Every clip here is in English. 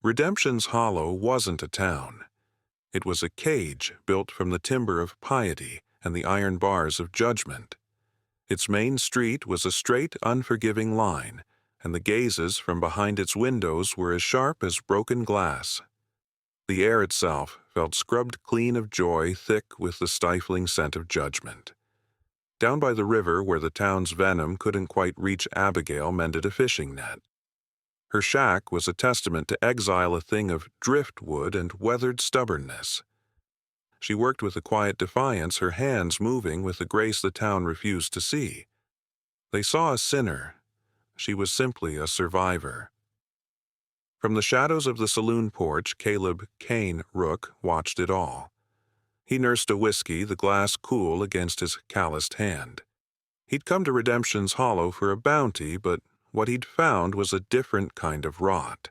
Redemption's Hollow wasn't a town. It was a cage built from the timber of piety and the iron bars of judgment. Its main street was a straight, unforgiving line, and the gazes from behind its windows were as sharp as broken glass. The air itself felt scrubbed clean of joy, thick with the stifling scent of judgment. Down by the river, where the town's venom couldn't quite reach, Abigail mended a fishing net. Her shack was a testament to exile, a thing of driftwood and weathered stubbornness. She worked with a quiet defiance, her hands moving with a grace the town refused to see. They saw a sinner. She was simply a survivor. From the shadows of the saloon porch, Caleb, Cain, Rook watched it all. He nursed a whiskey, the glass cool against his calloused hand. He'd come to Redemption's Hollow for a bounty, but what he'd found was a different kind of rot.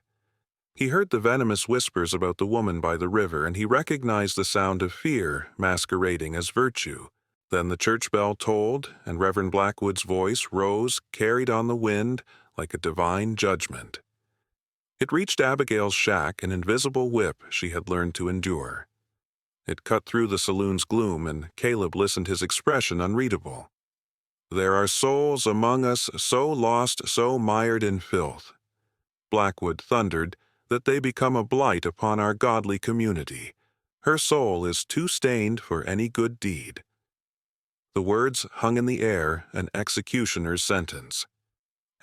He heard the venomous whispers about the woman by the river, and he recognized the sound of fear masquerading as virtue. Then the church bell tolled, and Reverend Blackwood's voice rose, carried on the wind, like a divine judgment. It reached Abigail's shack, an invisible whip she had learned to endure. It cut through the saloon's gloom, and Caleb listened, his expression unreadable. "There are souls among us so lost, so mired in filth," Blackwood thundered, "that they become a blight upon our godly community. Her soul is too stained for any good deed." The words hung in the air, an executioner's sentence.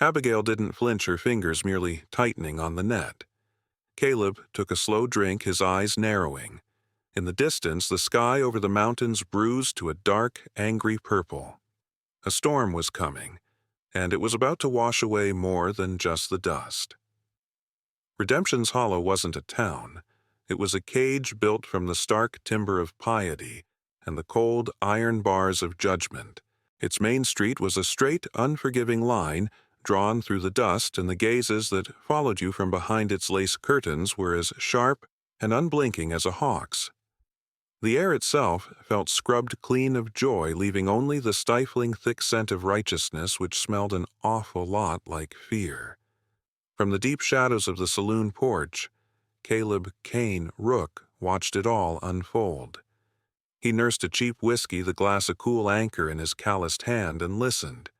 Abigail didn't flinch, her fingers merely tightening on the net. Caleb took a slow drink, his eyes narrowing. In the distance, the sky over the mountains bruised to a dark, angry purple. A storm was coming, and it was about to wash away more than just the dust. Redemption's Hollow wasn't a town. It was a cage built from the stark timber of piety and the cold iron bars of judgment. Its main street was a straight, unforgiving line drawn through the dust, and the gazes that followed you from behind its lace curtains were as sharp and unblinking as a hawk's. The air itself felt scrubbed clean of joy, leaving only the stifling thick scent of righteousness, which smelled an awful lot like fear. From the deep shadows of the saloon porch, Caleb, Cain, Rook watched it all unfold. He nursed a cheap whiskey, the glass a cool anchor in his calloused hand, and listened.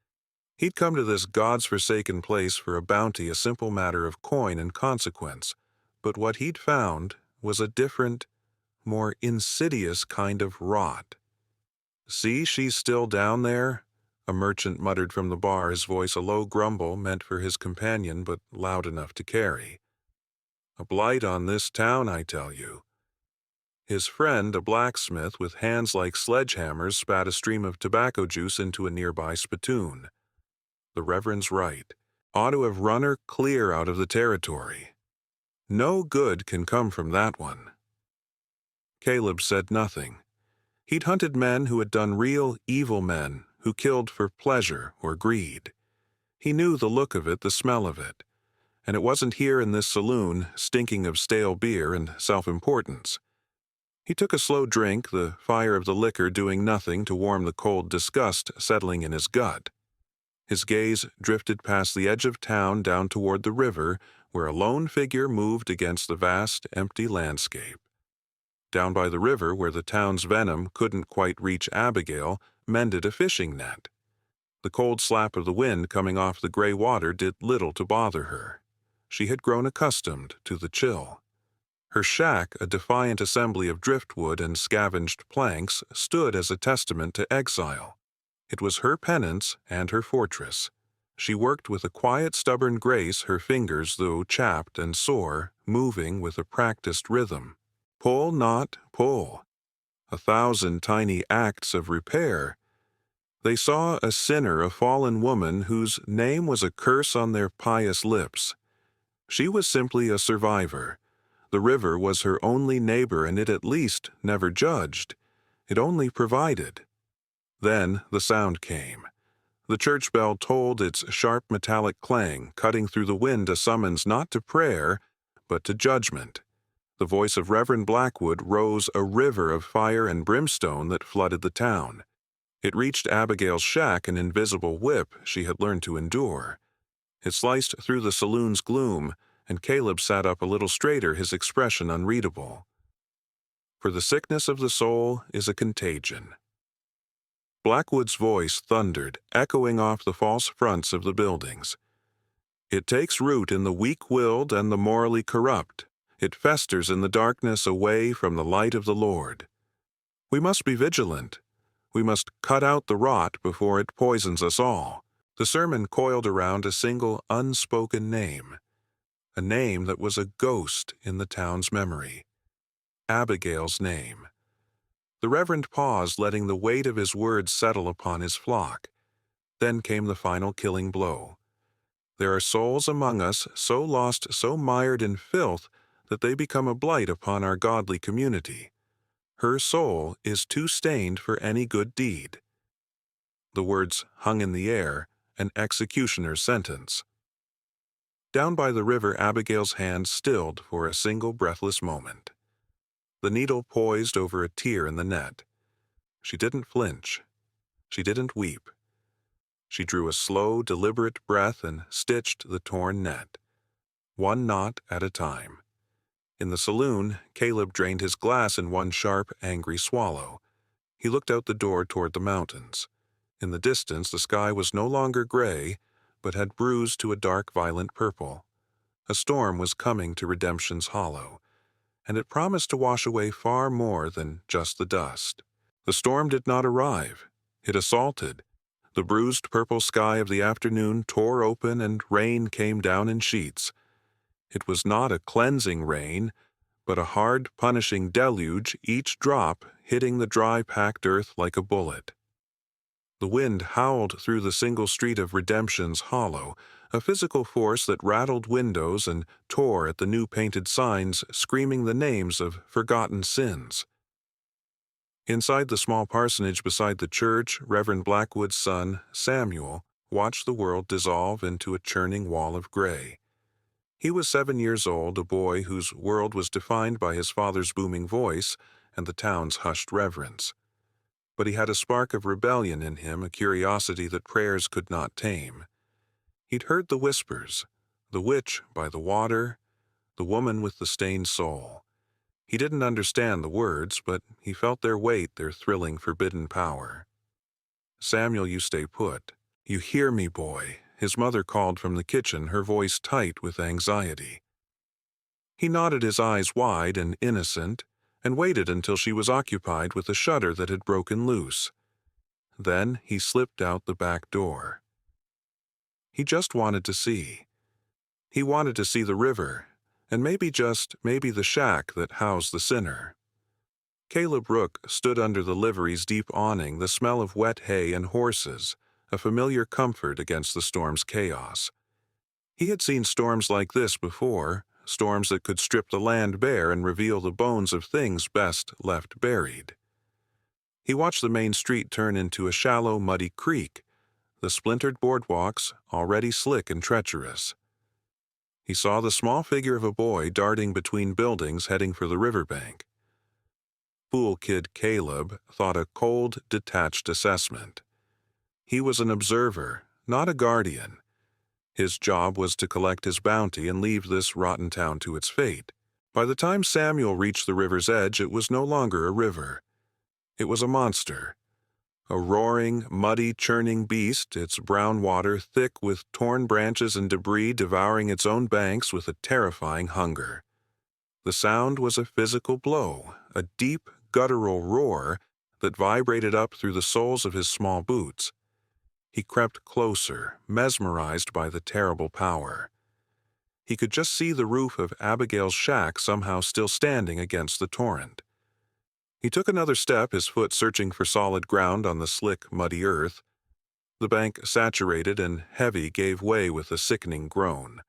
He'd come to this God's-forsaken place for a bounty, a simple matter of coin and consequence, but what he'd found was a different, more insidious kind of rot. "See, she's still down there," a merchant muttered from the bar, his voice a low grumble meant for his companion but loud enough to carry. "A blight on this town, I tell you." His friend, a blacksmith with hands like sledgehammers, spat a stream of tobacco juice into a nearby spittoon. "The Reverend's right. Ought to have run her clear out of the territory. No good can come from that one." Caleb said nothing. He'd hunted men who had done real evil, men who killed for pleasure or greed. He knew the look of it, the smell of it. And it wasn't here in this saloon, stinking of stale beer and self-importance. He took a slow drink, the fire of the liquor doing nothing to warm the cold disgust settling in his gut. His gaze drifted past the edge of town down toward the river, where a lone figure moved against the vast, empty landscape. Down by the river, where the town's venom couldn't quite reach, Abigail mended a fishing net. The cold slap of the wind coming off the gray water did little to bother her. She had grown accustomed to the chill. Her shack, a defiant assembly of driftwood and scavenged planks, stood as a testament to exile. It was her penance and her fortress. She worked with a quiet, stubborn grace, her fingers, though chapped and sore, moving with a practiced rhythm. Pull, not pull. 1,000 tiny acts of repair. They saw a sinner, a fallen woman whose name was a curse on their pious lips. She was simply a survivor. The river was her only neighbor, and it at least never judged. It only provided. Then the sound came. The church bell tolled its sharp metallic clang, cutting through the wind a summons not to prayer, but to judgment. The voice of Reverend Blackwood rose, a river of fire and brimstone that flooded the town. It reached Abigail's shack, an invisible whip she had learned to endure. It sliced through the saloon's gloom, and Caleb sat up a little straighter, his expression unreadable. For the sickness of the soul is a contagion. Blackwood's voice thundered, echoing off the false fronts of the buildings. It takes root in the weak-willed and the morally corrupt. It festers in the darkness away from the light of the Lord. We must be vigilant. We must cut out the rot before it poisons us all. The sermon coiled around a single unspoken name, a name that was a ghost in the town's memory. Abigail's name. The Reverend paused, letting the weight of his words settle upon his flock. Then came the final killing blow. There are souls among us so lost, so mired in filth, that they become a blight upon our godly community. Her soul is too stained for any good deed. The words hung in the air, an executioner's sentence. Down by the river, Abigail's hand stilled for a single breathless moment. The needle poised over a tear in the net. She didn't flinch. She didn't weep. She drew a slow, deliberate breath and stitched the torn net, one knot at a time. In the saloon, Caleb drained his glass in one sharp, angry swallow. He looked out the door toward the mountains. In the distance, the sky was no longer gray, but had bruised to a dark, violent purple. A storm was coming to Redemption's Hollow, and it promised to wash away far more than just the dust. The storm did not arrive. It assaulted. The bruised purple sky of the afternoon tore open and rain came down in sheets. It was not a cleansing rain, but a hard, punishing deluge, each drop hitting the dry, packed earth like a bullet. The wind howled through the single street of Redemption's Hollow, a physical force that rattled windows and tore at the new painted signs, screaming the names of forgotten sins. Inside the small parsonage beside the church, Reverend Blackwood's son, Samuel, watched the world dissolve into a churning wall of gray. He was 7 years old, a boy whose world was defined by his father's booming voice and the town's hushed reverence. But he had a spark of rebellion in him, a curiosity that prayers could not tame. He'd heard the whispers, the witch by the water, the woman with the stained soul. He didn't understand the words, but he felt their weight, their thrilling, forbidden power. "Samuel, you stay put. You hear me, boy," his mother called from the kitchen, her voice tight with anxiety. He nodded, his eyes wide and innocent, and waited until she was occupied with a shutter that had broken loose. Then he slipped out the back door. He just wanted to see. He wanted to see the river, and maybe the shack that housed the sinner. Caleb Rook stood under the livery's deep awning, the smell of wet hay and horses, a familiar comfort against the storm's chaos. He had seen storms like this before, storms that could strip the land bare and reveal the bones of things best left buried. He watched the main street turn into a shallow, muddy creek, the splintered boardwalks already slick and treacherous. He saw the small figure of a boy darting between buildings heading for the riverbank. Fool kid Caleb thought a cold, detached assessment. He was an observer, not a guardian. His job was to collect his bounty and leave this rotten town to its fate. By the time Samuel reached the river's edge, it was no longer a river. It was a monster. A roaring, muddy, churning beast, its brown water thick with torn branches and debris devouring its own banks with a terrifying hunger. The sound was a physical blow, a deep, guttural roar that vibrated up through the soles of his small boots. He crept closer, mesmerized by the terrible power. He could just see the roof of Abigail's shack somehow still standing against the torrent. He took another step, his foot searching for solid ground on the slick, muddy earth. The bank, saturated and heavy, gave way with a sickening groan.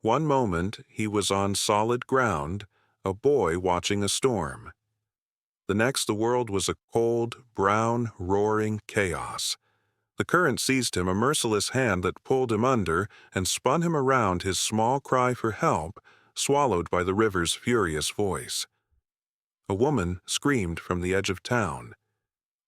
One moment he was on solid ground, a boy watching a storm. The next, the world was a cold, brown, roaring chaos. The current seized him, a merciless hand that pulled him under and spun him around, his small cry for help swallowed by the river's furious voice. A woman screamed from the edge of town.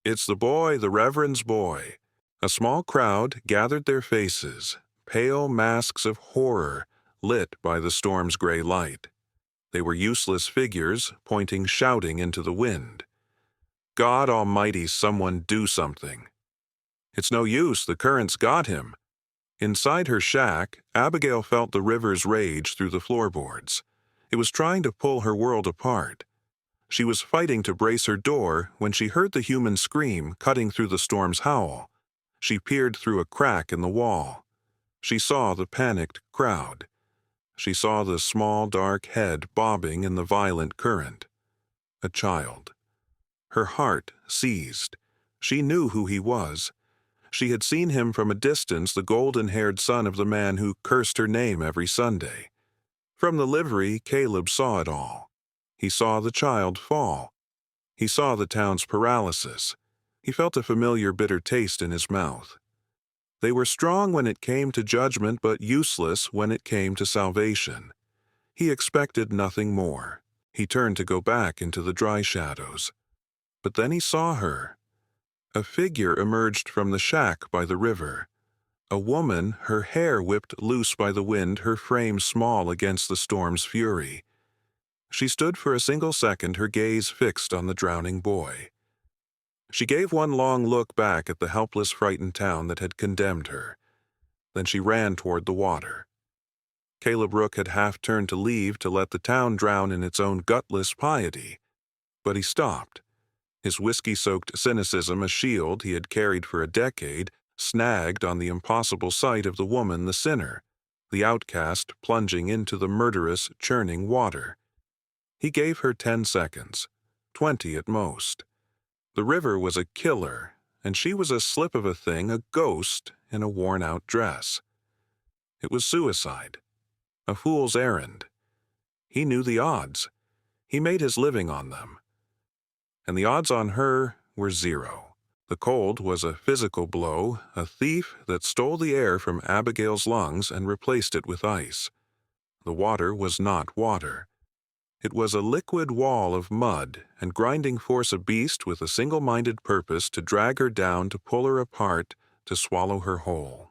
"It's the boy, the Reverend's boy." A small crowd gathered their faces, pale masks of horror lit by the storm's gray light. They were useless figures, pointing shouting into the wind. God Almighty, someone do something. It's no use, the current's got him. Inside her shack, Abigail felt the river's rage through the floorboards. It was trying to pull her world apart. She was fighting to brace her door when she heard the human scream cutting through the storm's howl. She peered through a crack in the wall. She saw the panicked crowd. She saw the small, dark head bobbing in the violent current. A child. Her heart seized. She knew who he was. She had seen him from a distance, the golden-haired son of the man who cursed her name every Sunday. From the livery, Caleb saw it all. He saw the child fall. He saw the town's paralysis. He felt a familiar bitter taste in his mouth. They were strong when it came to judgment, but useless when it came to salvation. He expected nothing more. He turned to go back into the dry shadows. But then he saw her. A figure emerged from the shack by the river. A woman, her hair whipped loose by the wind, her frame small against the storm's fury. She stood for a single second, her gaze fixed on the drowning boy. She gave one long look back at the helpless, frightened town that had condemned her. Then she ran toward the water. Caleb Rook had half turned to leave to let the town drown in its own gutless piety. But he stopped. His whiskey-soaked cynicism, a shield he had carried for a decade, snagged on the impossible sight of the woman, the sinner, the outcast plunging into the murderous, churning water. He gave her 10 seconds, 20 at most. The river was a killer, and she was a slip of a thing, a ghost in a worn-out dress. It was suicide, a fool's errand. He knew the odds. He made his living on them. And the odds on her were 0. The cold was a physical blow, a thief that stole the air from Abigail's lungs and replaced it with ice. The water was not water. It was a liquid wall of mud and grinding force, a beast with a single-minded purpose to drag her down, to pull her apart, to swallow her whole.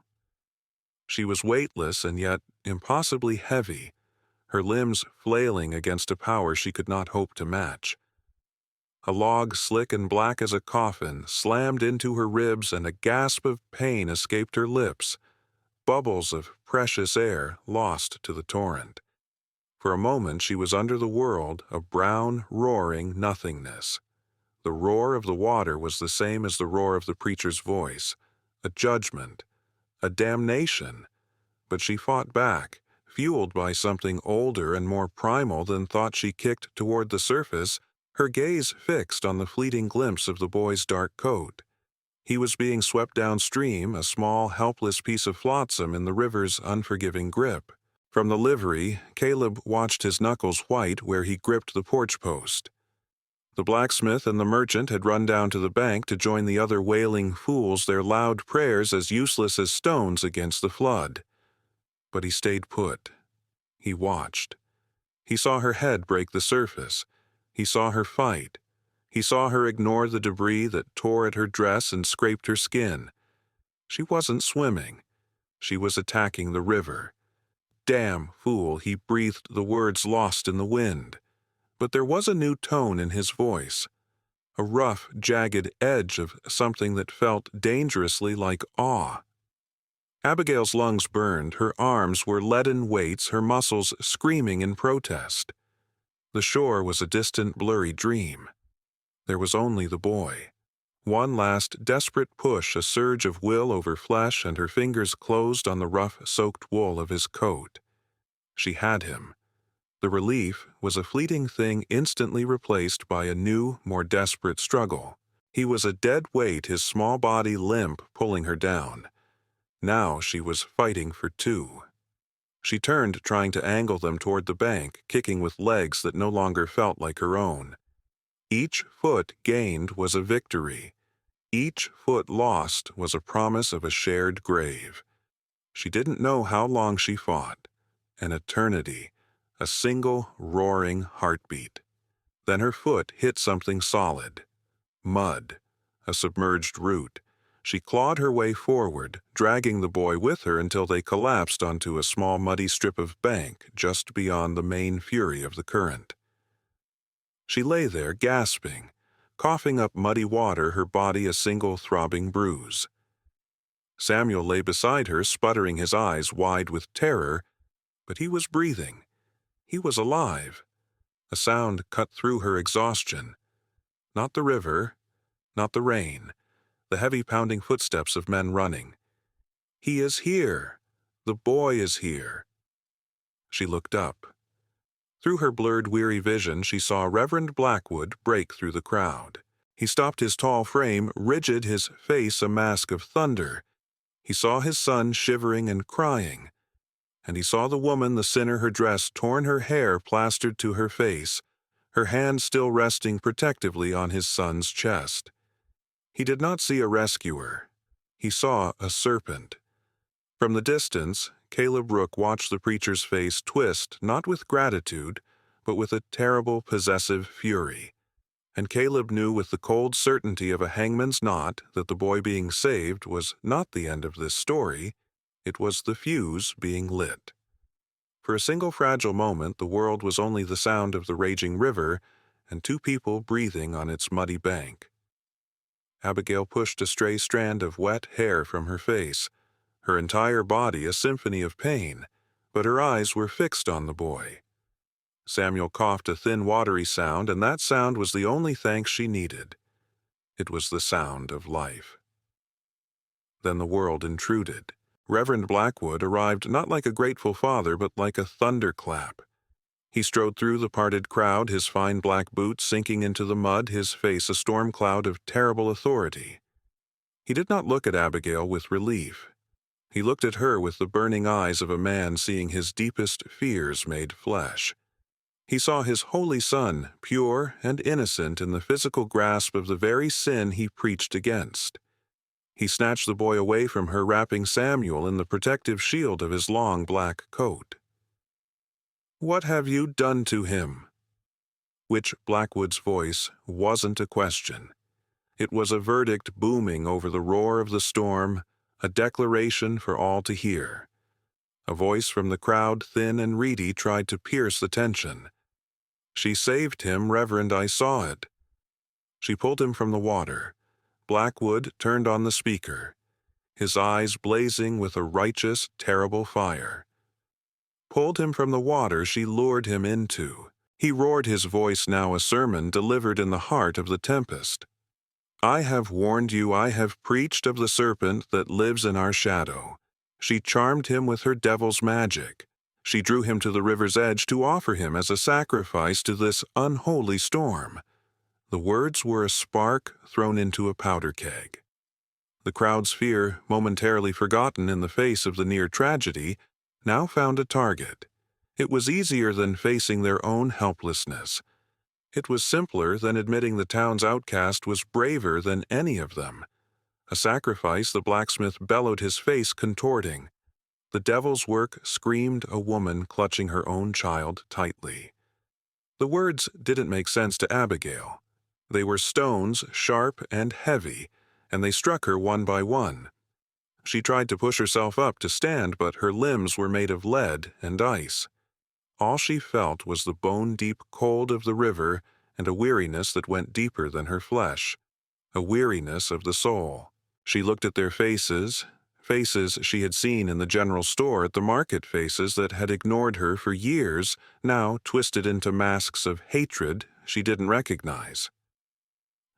She was weightless and yet impossibly heavy, her limbs flailing against a power she could not hope to match. A log slick and black as a coffin slammed into her ribs, and a gasp of pain escaped her lips, bubbles of precious air lost to the torrent. For a moment she was under the world, a brown, roaring nothingness. The roar of the water was the same as the roar of the preacher's voice, a judgment, a damnation. But she fought back, fueled by something older and more primal than thought. She kicked toward the surface, her gaze fixed on the fleeting glimpse of the boy's dark coat. He was being swept downstream, a small, helpless piece of flotsam in the river's unforgiving grip. From the livery, Caleb watched his knuckles white where he gripped the porch post. The blacksmith and the merchant had run down to the bank to join the other wailing fools, their loud prayers as useless as stones against the flood. But he stayed put. He watched. He saw her head break the surface. He saw her fight. He saw her ignore the debris that tore at her dress and scraped her skin. She wasn't swimming. She was attacking the river. Damn fool, he breathed the words lost in the wind. But there was a new tone in his voice, a rough, jagged edge of something that felt dangerously like awe. Abigail's lungs burned, her arms were leaden weights, her muscles screaming in protest. The shore was a distant, blurry dream. There was only the boy. One last desperate push, a surge of will over flesh, and her fingers closed on the rough, soaked wool of his coat. She had him. The relief was a fleeting thing instantly replaced by a new, more desperate struggle. He was a dead weight, his small body limp, pulling her down. Now she was fighting for 2. She turned, trying to angle them toward the bank, kicking with legs that no longer felt like her own. Each foot gained was a victory. Each foot lost was a promise of a shared grave. She didn't know how long she fought. An eternity. A single, roaring heartbeat. Then her foot hit something solid. Mud. A submerged root. She clawed her way forward, dragging the boy with her until they collapsed onto a small muddy strip of bank just beyond the main fury of the current. She lay there, gasping, coughing up muddy water, her body a single throbbing bruise. Samuel lay beside her, sputtering, his eyes wide with terror, but he was breathing. He was alive. A sound cut through her exhaustion. Not the river, not the rain, the heavy pounding footsteps of men running. He is here. The boy is here. She looked up. Through her blurred, weary vision, she saw Reverend Blackwood break through the crowd. He stopped, his tall frame rigid, his face a mask of thunder. He saw his son shivering and crying. And he saw the woman, the sinner, her dress torn, her hair plastered to her face, her hand still resting protectively on his son's chest. He did not see a rescuer. He saw a serpent. From the distance, Caleb Rook watched the preacher's face twist, not with gratitude, but with a terrible, possessive fury. And Caleb knew with the cold certainty of a hangman's knot that the boy being saved was not the end of this story. It was the fuse being lit. For a single fragile moment, the world was only the sound of the raging river and two people breathing on its muddy bank. Abigail pushed a stray strand of wet hair from her face, her entire body a symphony of pain, but her eyes were fixed on the boy. Samuel coughed a thin, watery sound, and that sound was the only thanks she needed. It was the sound of life. Then the world intruded. Reverend Blackwood arrived not like a grateful father, but like a thunderclap. He strode through the parted crowd, his fine black boots sinking into the mud, his face a storm cloud of terrible authority. He did not look at Abigail with relief. He looked at her with the burning eyes of a man seeing his deepest fears made flesh. He saw his holy son, pure and innocent in the physical grasp of the very sin he preached against. He snatched the boy away from her, wrapping Samuel in the protective shield of his long black coat. "What have you done to him?" Which Blackwood's voice wasn't a question. It was a verdict booming over the roar of the storm, a declaration for all to hear. A voice from the crowd, thin and reedy, tried to pierce the tension. "She saved him, Reverend, I saw it." She pulled him from the water. Blackwood turned on the speaker, his eyes blazing with a righteous, terrible fire. Pulled him from the water she lured him into. He roared, his voice now a sermon delivered in the heart of the tempest. "I have warned you, I have preached of the serpent that lives in our shadow. She charmed him with her devil's magic. She drew him to the river's edge to offer him as a sacrifice to this unholy storm." The words were a spark thrown into a powder keg. The crowd's fear, momentarily forgotten in the face of the near tragedy, now found a target. It was easier than facing their own helplessness. It was simpler than admitting the town's outcast was braver than any of them. A sacrifice, the blacksmith bellowed, his face contorting. The devil's work, screamed a woman clutching her own child tightly. The words didn't make sense to Abigail. They were stones, sharp and heavy, and they struck her one by one. She tried to push herself up to stand, but her limbs were made of lead and ice. All she felt was the bone-deep cold of the river and a weariness that went deeper than her flesh, a weariness of the soul. She looked at their faces, faces she had seen in the general store, at the market, faces that had ignored her for years, now twisted into masks of hatred she didn't recognize.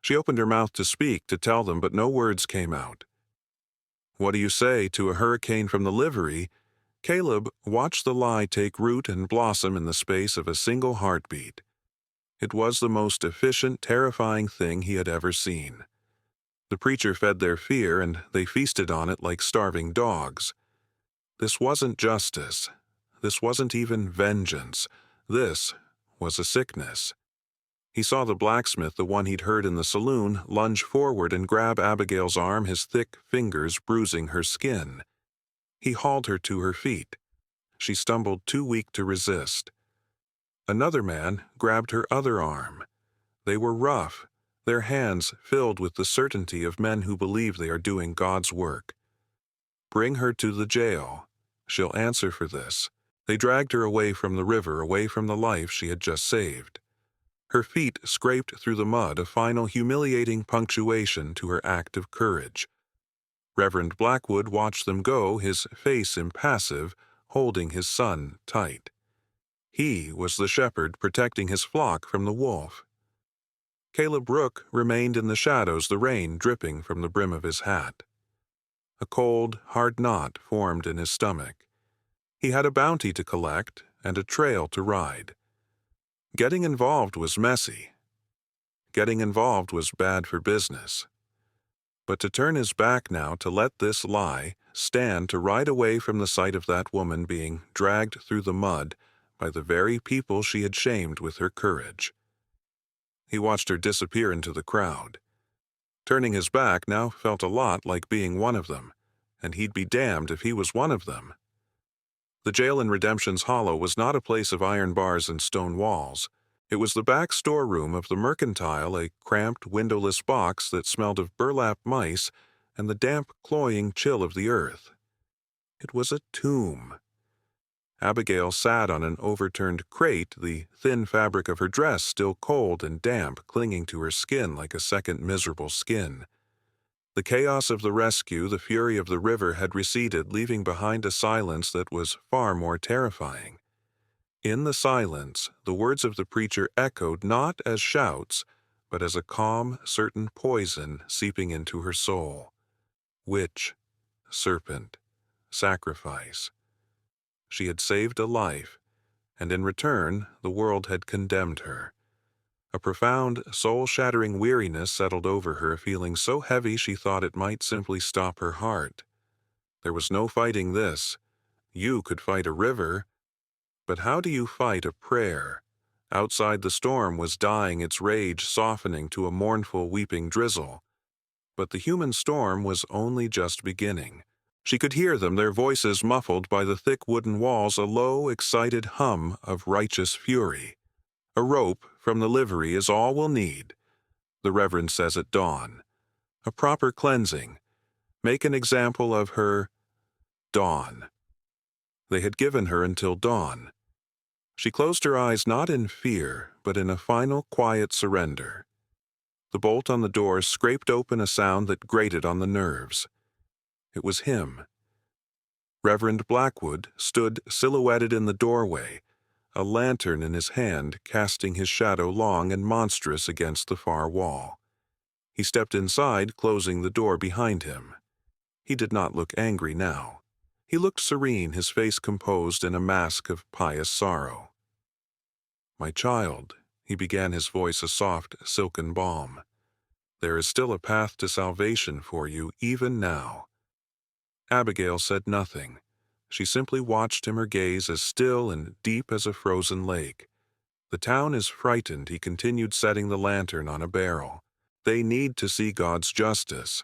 She opened her mouth to speak, to tell them, but no words came out. What do you say to a hurricane from the livery? Caleb watched the lie take root and blossom in the space of a single heartbeat. It was the most efficient, terrifying thing he had ever seen. The preacher fed their fear, and they feasted on it like starving dogs. This wasn't justice. This wasn't even vengeance. This was a sickness. He saw the blacksmith, the one he'd heard in the saloon, lunge forward and grab Abigail's arm, his thick fingers bruising her skin. He hauled her to her feet. She stumbled, too weak to resist. Another man grabbed her other arm. They were rough, their hands filled with the certainty of men who believe they are doing God's work. "Bring her to the jail. She'll answer for this." They dragged her away from the river, away from the life she had just saved. Her feet scraped through the mud, a final humiliating punctuation to her act of courage. Reverend Blackwood watched them go, his face impassive, holding his son tight. He was the shepherd protecting his flock from the wolf. Caleb Rook remained in the shadows, the rain dripping from the brim of his hat. A cold, hard knot formed in his stomach. He had a bounty to collect and a trail to ride. Getting involved was messy. Getting involved was bad for business. But to turn his back now, to let this lie stand, to ride away from the sight of that woman being dragged through the mud by the very people she had shamed with her courage. He watched her disappear into the crowd. Turning his back now felt a lot like being one of them, and he'd be damned if he was one of them. The jail in Redemption's Hollow was not a place of iron bars and stone walls. It was the back storeroom of the Mercantile, a cramped, windowless box that smelled of burlap mice and the damp, cloying chill of the earth. It was a tomb. Abigail sat on an overturned crate, the thin fabric of her dress still cold and damp, clinging to her skin like a second miserable skin. The chaos of the rescue, the fury of the river had receded, leaving behind a silence that was far more terrifying. In the silence, the words of the preacher echoed not as shouts, but as a calm, certain poison seeping into her soul. Witch, serpent, sacrifice. She had saved a life, and in return, the world had condemned her. A profound, soul-shattering weariness settled over her, a feeling so heavy she thought it might simply stop her heart. There was no fighting this. You could fight a river, but how do you fight a prayer? Outside, the storm was dying, its rage softening to a mournful, weeping drizzle. But the human storm was only just beginning. She could hear them, their voices muffled by the thick wooden walls, a low, excited hum of righteous fury. "A rope from the livery is all we'll need," the Reverend says at dawn. "A proper cleansing. Make an example of her." Dawn. They had given her until dawn. She closed her eyes not in fear, but in a final quiet surrender. The bolt on the door scraped open, a sound that grated on the nerves. It was him. Reverend Blackwood stood silhouetted in the doorway, a lantern in his hand casting his shadow long and monstrous against the far wall. He stepped inside, closing the door behind him. He did not look angry now. He looked serene, his face composed in a mask of pious sorrow. "My child," he began, his voice a soft, silken balm, "there is still a path to salvation for you, even now." Abigail said nothing. She simply watched him, her gaze as still and deep as a frozen lake. "The town is frightened," he continued, setting the lantern on a barrel. "They need to see God's justice.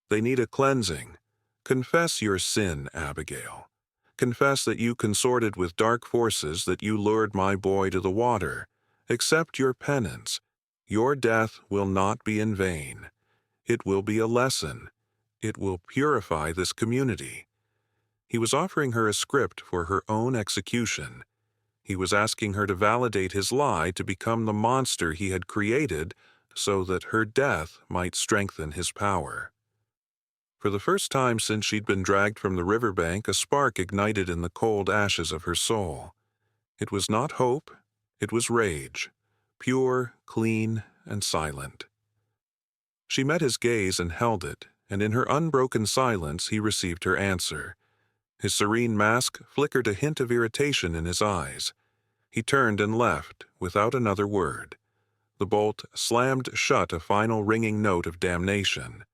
They need a cleansing. Confess your sin, Abigail. Confess that you consorted with dark forces, that you lured my boy to the water. Accept your penance. Your death will not be in vain. It will be a lesson. It will purify this community." He was offering her a script for her own execution. He was asking her to validate his lie, to become the monster he had created, so that her death might strengthen his power. For the first time since she'd been dragged from the riverbank, a spark ignited in the cold ashes of her soul. It was not hope, it was rage, pure, clean, and silent. She met his gaze and held it, and in her unbroken silence he received her answer. His serene mask flickered a hint of irritation in his eyes. He turned and left, without another word. The bolt slammed shut, a final ringing note of damnation.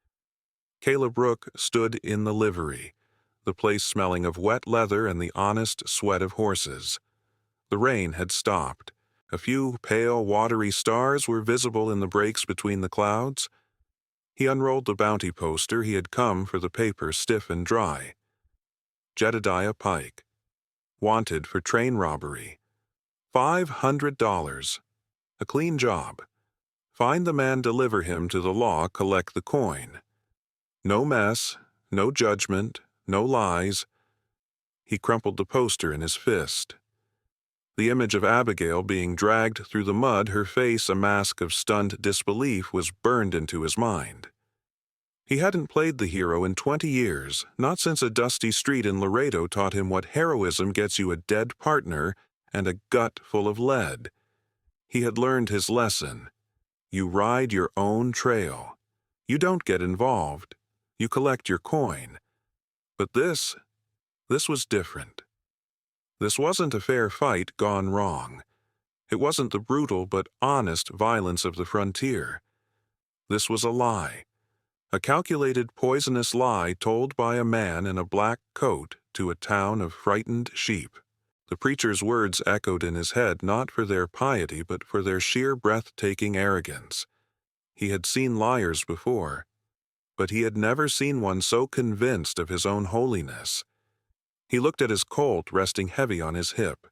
Caleb Rook stood in the livery, the place smelling of wet leather and the honest sweat of horses. The rain had stopped. A few pale, watery stars were visible in the breaks between the clouds. He unrolled the bounty poster. He had come for the paper, stiff and dry. Jedediah Pike. Wanted for train robbery. $500. A clean job. Find the man, deliver him to the law, collect the coin. No mess, no judgment, no lies. He crumpled the poster in his fist. The image of Abigail being dragged through the mud, her face a mask of stunned disbelief, was burned into his mind. He hadn't played the hero in 20 years, not since a dusty street in Laredo taught him what heroism gets you: a dead partner and a gut full of lead. He had learned his lesson. You ride your own trail. You don't get involved. You collect your coin. But this was different. This wasn't a fair fight gone wrong. It wasn't the brutal but honest violence of the frontier. This was a lie. A calculated, poisonous lie told by a man in a black coat to a town of frightened sheep. The preacher's words echoed in his head, not for their piety but for their sheer breathtaking arrogance. He had seen liars before, but he had never seen one so convinced of his own holiness. He looked at his colt resting heavy on his hip.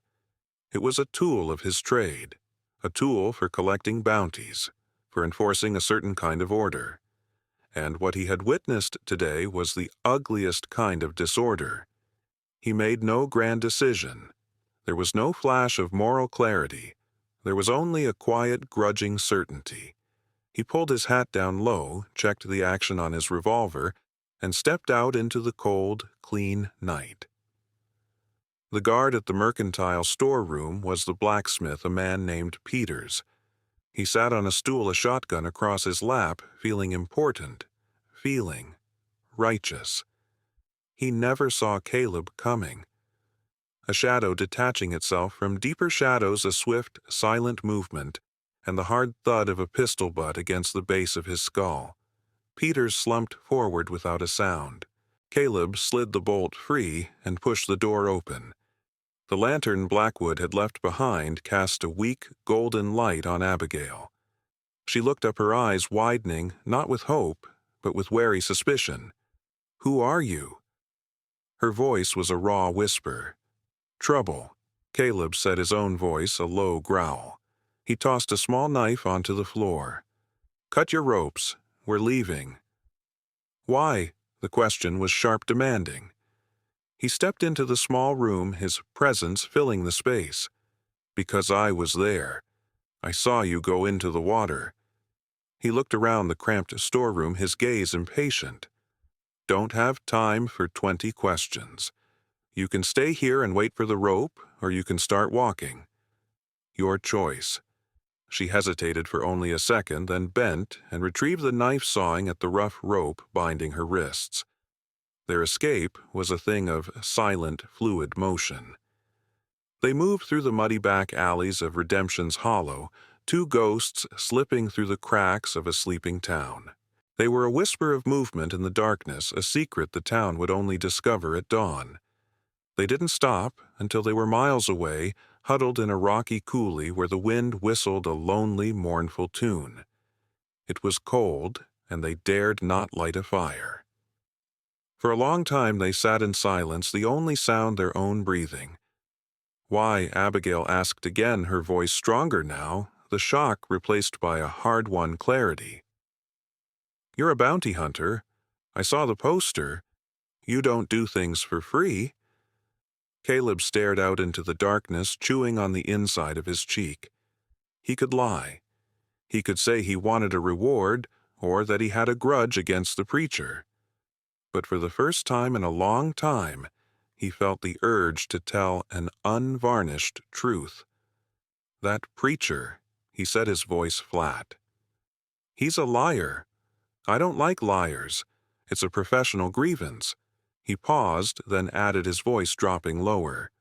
It was a tool of his trade, a tool for collecting bounties, for enforcing a certain kind of order. And what he had witnessed today was the ugliest kind of disorder. He made no grand decision. There was no flash of moral clarity. There was only a quiet, grudging certainty. He pulled his hat down low, checked the action on his revolver, and stepped out into the cold, clean night. The guard at the mercantile storeroom was the blacksmith, a man named Peters. He sat on a stool, a shotgun across his lap, feeling important, feeling righteous. He never saw Caleb coming. A shadow detaching itself from deeper shadows, a swift, silent movement, and the hard thud of a pistol butt against the base of his skull. Peters slumped forward without a sound. Caleb slid the bolt free and pushed the door open. The lantern Blackwood had left behind cast a weak, golden light on Abigail. She looked up, her eyes widening, not with hope, but with wary suspicion. "Who are you?" Her voice was a raw whisper. "Trouble." Caleb said, his own voice a low growl. He tossed a small knife onto the floor. "Cut your ropes. We're leaving." "Why?" The question was sharp, demanding. He stepped into the small room, his presence filling the space. "Because I was there. I saw you go into the water." He looked around the cramped storeroom, his gaze impatient. "Don't have time for 20 questions. You can stay here and wait for the rope, or you can start walking. Your choice." She hesitated for only a second, then bent and retrieved the knife, sawing at the rough rope binding her wrists. Their escape was a thing of silent, fluid motion. They moved through the muddy back alleys of Redemption's Hollow, two ghosts slipping through the cracks of a sleeping town. They were a whisper of movement in the darkness, a secret the town would only discover at dawn. They didn't stop until they were miles away, huddled in a rocky coulee where the wind whistled a lonely, mournful tune. It was cold, and they dared not light a fire. For a long time they sat in silence, the only sound their own breathing. "Why?" Abigail asked again, her voice stronger now, the shock replaced by a hard-won clarity. "You're a bounty hunter. I saw the poster. You don't do things for free." Caleb stared out into the darkness, chewing on the inside of his cheek. He could lie. He could say he wanted a reward, or that he had a grudge against the preacher. But for the first time in a long time, he felt the urge to tell an unvarnished truth. "That preacher," he said, his voice flat. "He's a liar. I don't like liars. It's a professional grievance." He paused, then added, his voice dropping lower.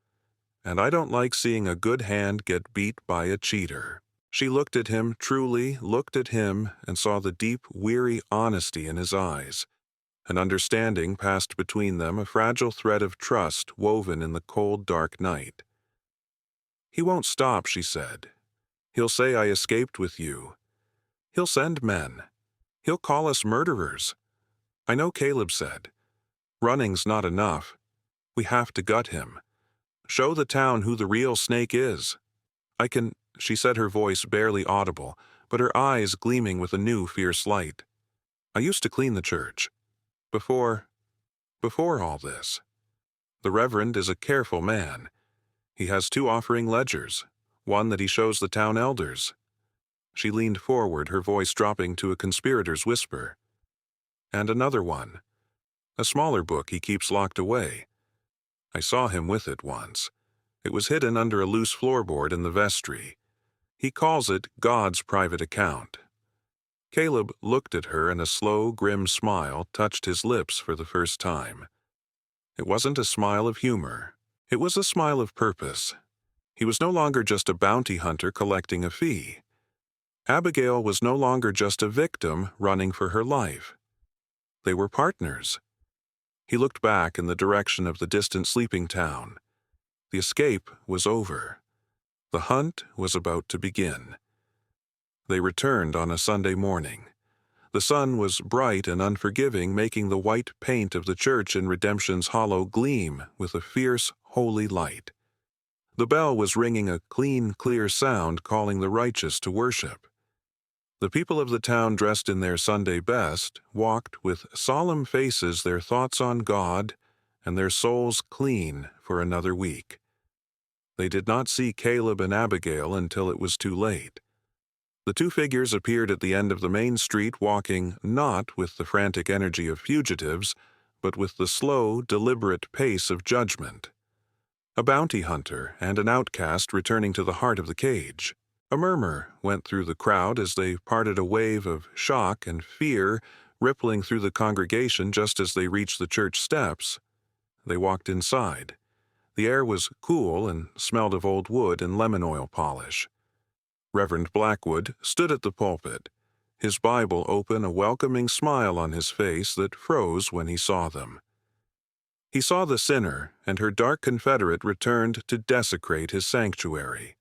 "And I don't like seeing a good hand get beat by a cheater." She looked at him, truly looked at him, and saw the deep, weary honesty in his eyes. An understanding passed between them, a fragile thread of trust woven in the cold, dark night. "He won't stop," she said. "He'll say I escaped with you. He'll send men. He'll call us murderers." "I know," Caleb said. "Running's not enough. We have to gut him. Show the town who the real snake is." "I can," she said, her voice barely audible, but her eyes gleaming with a new fierce light. "I used to clean the church. Before all this. The Reverend is a careful man. He has 2 offering ledgers, one that he shows the town elders." She leaned forward, her voice dropping to a conspirator's whisper. "And another one. A smaller book he keeps locked away. I saw him with it once. It was hidden under a loose floorboard in the vestry. He calls it God's private account." Caleb looked at her, and a slow, grim smile touched his lips for the first time. It wasn't a smile of humor. It was a smile of purpose. He was no longer just a bounty hunter collecting a fee. Abigail was no longer just a victim running for her life. They were partners. He looked back in the direction of the distant sleeping town. The escape was over. The hunt was about to begin. They returned on a Sunday morning. The sun was bright and unforgiving, making the white paint of the church in Redemption's Hollow gleam with a fierce, holy light. The bell was ringing a clean, clear sound, calling the righteous to worship. The people of the town, dressed in their Sunday best, walked with solemn faces, their thoughts on God and their souls clean for another week. They did not see Caleb and Abigail until it was too late. The 2 figures appeared at the end of the main street, walking not with the frantic energy of fugitives, but with the slow, deliberate pace of judgment. A bounty hunter and an outcast returning to the heart of the cage. A murmur went through the crowd as they parted, a wave of shock and fear rippling through the congregation just as they reached the church steps. They walked inside. The air was cool and smelled of old wood and lemon oil polish. Reverend Blackwood stood at the pulpit, his Bible open, a welcoming smile on his face that froze when he saw them. He saw the sinner and her dark confederate returned to desecrate his sanctuary.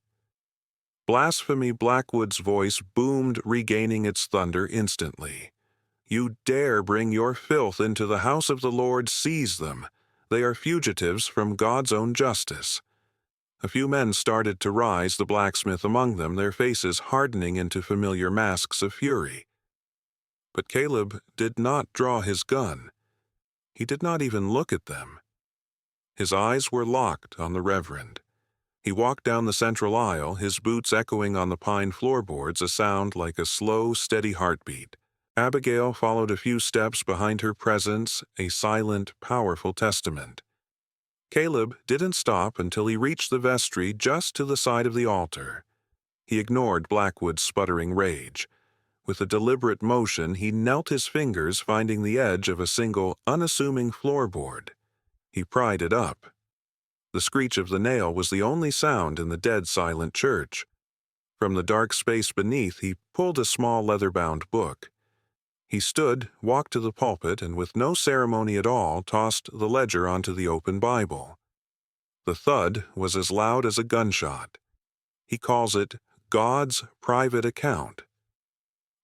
Blasphemy. Blackwood's voice boomed, regaining its thunder instantly. "You dare bring your filth into the house of the Lord, seize them. They are fugitives from God's own justice." A few men started to rise, the blacksmith among them, their faces hardening into familiar masks of fury. But Caleb did not draw his gun. He did not even look at them. His eyes were locked on the Reverend. He walked down the central aisle, his boots echoing on the pine floorboards, a sound like a slow, steady heartbeat. Abigail followed a few steps behind her presence, a silent, powerful testament. Caleb didn't stop until he reached the vestry just to the side of the altar. He ignored Blackwood's sputtering rage. With a deliberate motion, he knelt, his fingers finding the edge of a single, unassuming floorboard. He pried it up. The screech of the nail was the only sound in the dead, silent church. From the dark space beneath, he pulled a small leather-bound book. He stood, walked to the pulpit, and with no ceremony at all, tossed the ledger onto the open Bible. The thud was as loud as a gunshot. He calls it God's private account.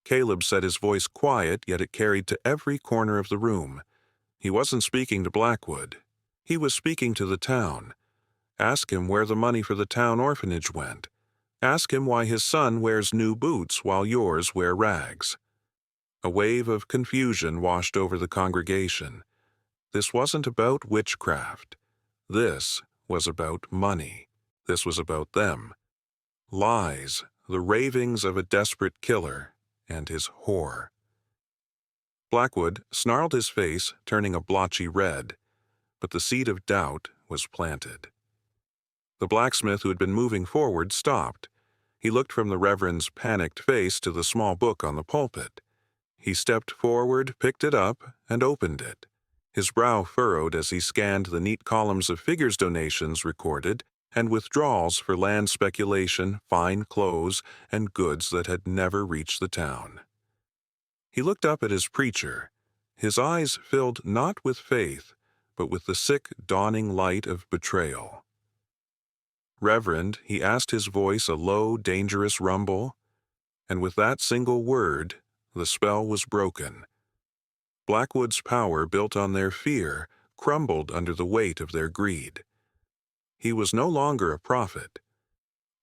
Caleb said, his voice quiet, yet it carried to every corner of the room. He wasn't speaking to Blackwood. He was speaking to the town. Ask him where the money for the town orphanage went. Ask him why his son wears new boots while yours wear rags. A wave of confusion washed over the congregation. This wasn't about witchcraft. This was about money. This was about them. Lies, the ravings of a desperate killer, and his whore. Blackwood snarled his face, turning a blotchy red, but the seed of doubt was planted. The blacksmith, who had been moving forward, stopped. He looked from the Reverend's panicked face to the small book on the pulpit. He stepped forward, picked it up, and opened it. His brow furrowed as he scanned the neat columns of figures donations recorded and withdrawals for land speculation, fine clothes, and goods that had never reached the town. He looked up at his preacher. His eyes filled not with faith, but with the sick, dawning light of betrayal. "Reverend," he asked, his voice a low, dangerous rumble, and with that single word, the spell was broken. Blackwood's power, built on their fear, crumbled under the weight of their greed. He was no longer a prophet.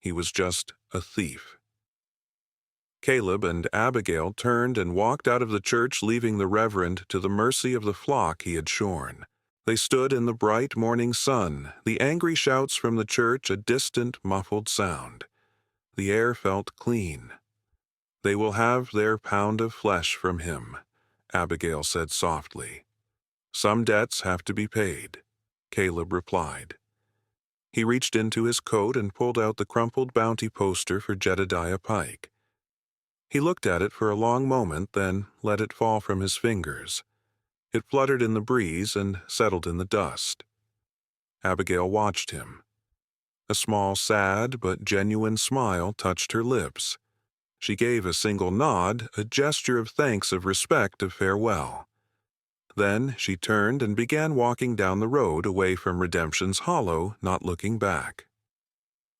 He was just a thief. Caleb and Abigail turned and walked out of the church, leaving the Reverend to the mercy of the flock he had shorn. They stood in the bright morning sun, the angry shouts from the church a distant, muffled sound. The air felt clean. "They will have their pound of flesh from him," Abigail said softly. "Some debts have to be paid," Caleb replied. He reached into his coat and pulled out the crumpled bounty poster for Jedediah Pike. He looked at it for a long moment, then let it fall from his fingers. It fluttered in the breeze and settled in the dust. Abigail watched him. A small, sad but genuine smile touched her lips. She gave a single nod, a gesture of thanks, of respect, of farewell. Then she turned and began walking down the road away from Redemption's Hollow, not looking back.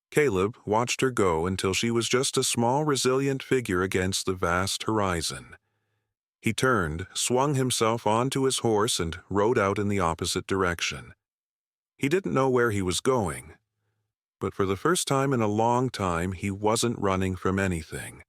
Caleb watched her go until she was just a small, resilient figure against the vast horizon. He turned, swung himself onto his horse, and rode out in the opposite direction. He didn't know where he was going, but for the first time in a long time he wasn't running from anything.